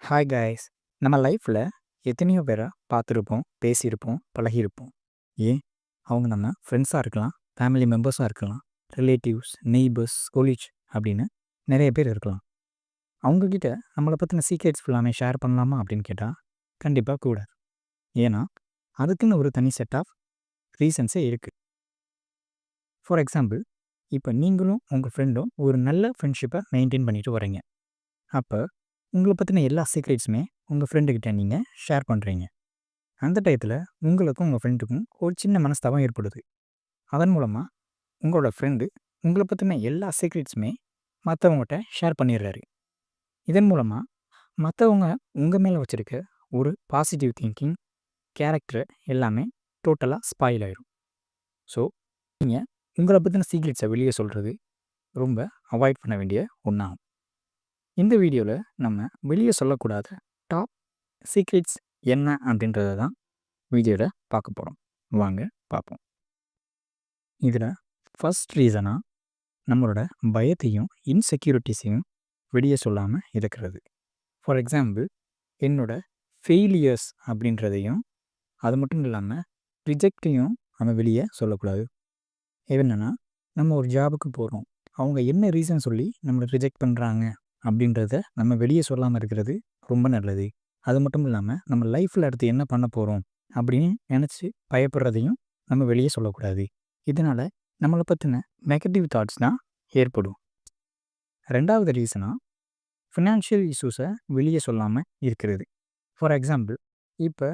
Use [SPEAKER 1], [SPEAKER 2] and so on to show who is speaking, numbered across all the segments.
[SPEAKER 1] Hi guys. நம்ம லைஃப்பில் எத்தனையோ பேரை பார்த்துருப்போம், பேசியிருப்போம், பழகியிருப்போம். ஏன் அவங்க நம்ம ஃப்ரெண்ட்ஸாக இருக்கலாம், ஃபேமிலி மெம்பர்ஸாக இருக்கலாம், ரிலேட்டிவ்ஸ், நெய்பர்ஸ், கொலீச் அப்படின்னு நிறைய பேர் இருக்கலாம். அவங்கக்கிட்ட நம்மளை பற்றின சீக்ரெட்ஸ் ஃபுல்லாமே ஷேர் பண்ணலாமா அப்படின்னு கேட்டால் கண்டிப்பாக கூட. ஏன்னா அதுக்குன்னு ஒரு தனி செட் ஆஃப் ரீசன்ஸே இருக்குது. ஃபார் எக்ஸாம்பிள், இப்போ நீங்களும் உங்கள் ஃப்ரெண்டும் ஒரு நல்ல ஃப்ரெண்ட்ஷிப்பை மெயின்டைன் பண்ணிட்டு வரீங்க. அப்போ உங்களை பற்றின எல்லா சீக்ரெட்ஸுமே உங்கள் ஃப்ரெண்டுக்கிட்ட நீங்கள் ஷேர் பண்ணுறீங்க. அந்த டயத்தில் உங்களுக்கும் உங்கள் ஃப்ரெண்டுக்கும் ஒரு சின்ன மனஸ்தாபம் ஏற்படுது. அதன் மூலமாக உங்களோட ஃப்ரெண்டு உங்களை பற்றின எல்லா சீக்ரெட்ஸுமே மற்றவங்ககிட்ட ஷேர் பண்ணிடுறாரு. இதன் மூலமாக மற்றவங்க உங்கள் மேலே வச்சுருக்க ஒரு பாசிட்டிவ் திங்கிங், கேரக்டர் எல்லாமே டோட்டலாக ஸ்பாயில் ஆயிடும். ஸோ நீங்கள் உங்களை பற்றின சீக்ரெட்ஸை வெளியே சொல்கிறது ரொம்ப அவாய்ட் பண்ண வேண்டிய ஒன்றாகும். இந்த வீடியோவில் நம்ம வெளியே சொல்லக்கூடாத டாப் சீக்ரெட்ஸ் என்ன அப்படின்றத தான் வீடியோவில் பார்க்க போகிறோம். வாங்க பார்ப்போம். இதில் ஃபஸ்ட் ரீசனாக நம்மளோட பயத்தையும் இன்செக்யூரிட்டிஸையும் வெளியே சொல்லாமல் இருக்கிறது. ஃபார் எக்ஸாம்பிள், என்னோட ஃபெயிலியர்ஸ் அப்படின்றதையும் அது மட்டும் இல்லாமல் ரிஜெக்டையும் நம்ம வெளியே சொல்லக்கூடாது. என்னென்னா, நம்ம ஒரு ஜாபுக்கு போகிறோம், அவங்க என்ன ரீசன் சொல்லி நம்மளை ரிஜெக்ட் பண்ணுறாங்க அப்படின்றத நம்ம வெளியே சொல்லாமல் இருக்கிறது ரொம்ப நல்லது. அது மட்டும் இல்லாமல் நம்ம லைஃப்பில் அடுத்து என்ன பண்ண போகிறோம் அப்படின்னு நினச்சி பயப்படுறதையும் நம்ம வெளியே சொல்லக்கூடாது. இதனால் நம்மளை பற்றின நெகட்டிவ் தாட்ஸ் தான் ஏற்படும். ரெண்டாவது ரீசனாக ஃபினான்ஷியல் இஷ்யூஸை வெளியே சொல்லாமல் இருக்கிறது. ஃபார் எக்ஸாம்பிள், இப்போ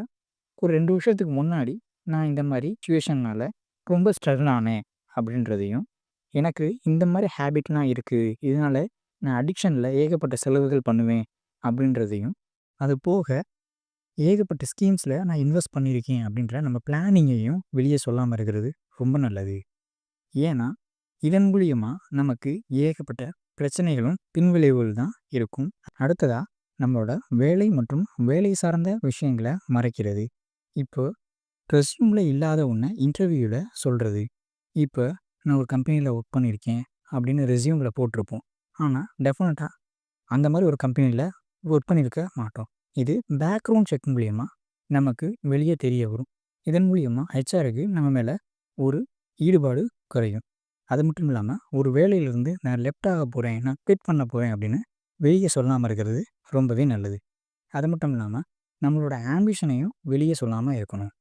[SPEAKER 1] ஒரு 2 வருஷத்துக்கு முன்னாடி நான் இந்த மாதிரி சுச்சுவேஷனால் ரொம்ப ஸ்ட்ரகிள் ஆனேன் அப்படின்றதையும், எனக்கு இந்த மாதிரி ஹேபிட்லாம் இருக்குது, இதனால் நான் அடிக்ஷனில் ஏகப்பட்ட செலவுகள் பண்ணுவேன் அப்படின்றதையும், அது போக ஏகப்பட்ட ஸ்கீம்ஸில் நான் இன்வெஸ்ட் பண்ணியிருக்கேன் அப்படின்ற நம்ம பிளானிங்கையும் வெளியே சொல்லாமல் இருக்கிறது ரொம்ப நல்லது. ஏன்னா இதன் மூலியமாக நமக்கு ஏகப்பட்ட பிரச்சனைகளும் பின்விளைவுகள் தான் இருக்கும். அடுத்ததாக நம்மளோட வேலை மற்றும் வேலை சார்ந்த விஷயங்களை மறைக்கிறது. இப்போ ரெஸ்யூமில் இல்லாத ஒன்று இன்டர்வியூவில் சொல்கிறது. இப்போ நான் ஒரு கம்பெனியில் ஒர்க் பண்ணியிருக்கேன் அப்படின்னு ரெஸ்யூமில் போட்டிருப்போம். ஆனால் டெஃபினட்டாக அந்த மாதிரி ஒரு கம்பெனியில் ஒர்க் பண்ணியிருக்க மாட்டோம். இது பேக்ரவுண்ட் செக் மூலிமா நமக்கு வெளியே தெரிய வரும். இதன் மூலியமாக ஹெச்ஆருக்கு நம்ம மேலே ஒரு ஈடுபாடு குறையும். அது மட்டும் இல்லாமல் ஒரு வேலையிலிருந்து நான் லெஃப்ட் ஆக போகிறேன், நான் குவிட் பண்ண போகிறேன் அப்படின்னு வெளியே சொல்லாமல் இருக்கிறது ரொம்பவே நல்லது. அது மட்டும் இல்லாமல் நம்மளோட ஆம்பிஷனையும் வெளியே சொல்லாமல் இருக்கணும்.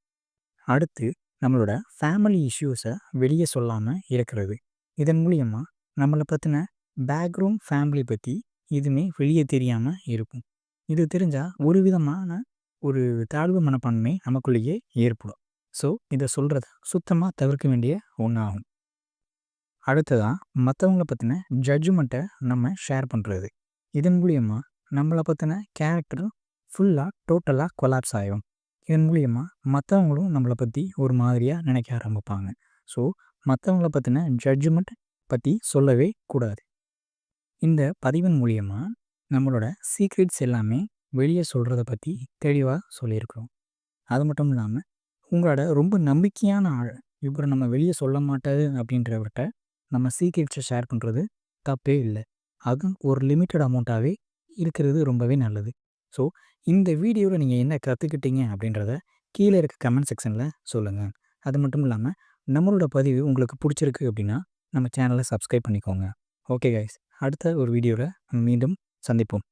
[SPEAKER 1] அடுத்து நம்மளோட ஃபேமிலி இஷ்யூஸை வெளியே சொல்லாமல் இருக்கிறது. இதன் மூலியமாக நம்மளை பற்றின பேக்ரவுண்ட் ஃபேமிலி பற்றி எதுவுமே வெளியே தெரியாமல் இருக்கும். இது தெரிஞ்சால் ஒரு விதமான ஒரு தாழ்வு மனப்பான்மை நமக்குள்ளேயே ஏற்படும். ஸோ இதை சொல்கிறத சுத்தமாக தவிர்க்க வேண்டிய ஒன்றாகும். அடுத்ததாக மற்றவங்களை பற்றின ஜட்ஜ்மெண்ட்டை நம்ம ஷேர் பண்ணுறது. இதன் மூலியமாக நம்மளை பற்றின கேரக்டர் ஃபுல்லாக டோட்டலாக கொலாப்ஸ் ஆகிடும். இதன் மூலியமாக மற்றவங்களும் நம்மளை பற்றி ஒரு மாதிரியாக நினைக்க ஆரம்பிப்பாங்க. ஸோ மற்றவங்கள பற்றின ஜட்ஜ்மெண்ட் பற்றி சொல்லவே கூடாது. இந்த பதிவின் மூலியமாக நம்மளோட சீக்ரெட்ஸ் எல்லாமே வெளியே சொல்கிறத பற்றி தெளிவாக சொல்லியிருக்கிறோம். அது மட்டும் இல்லாமல் உங்களோட ரொம்ப நம்பிக்கையான ஆள் இவரை நம்ம வெளியே சொல்ல மாட்டாது அப்படின்றவர்கிட்ட நம்ம சீக்ரெட்ஸை ஷேர் பண்ணுறது தப்பே இல்லை. அதுவும் ஒரு லிமிட்டட் அமௌண்ட்டாகவே இருக்கிறது ரொம்பவே நல்லது. ஸோ இந்த வீடியோவில் நீங்கள் என்ன கற்றுக்கிட்டீங்க அப்படின்றத கீழே இருக்க கமெண்ட் செக்ஷனில் சொல்லுங்கள். அது மட்டும் இல்லாமல் நம்மளோட பதிவு உங்களுக்கு பிடிச்சிருக்கு அப்படின்னா நம்ம சேனலை சப்ஸ்கிரைப் பண்ணிக்கோங்க. ஓகே கைஸ், அடுத்த ஒரு வீடியோவில் மீண்டும் சந்திப்போம்.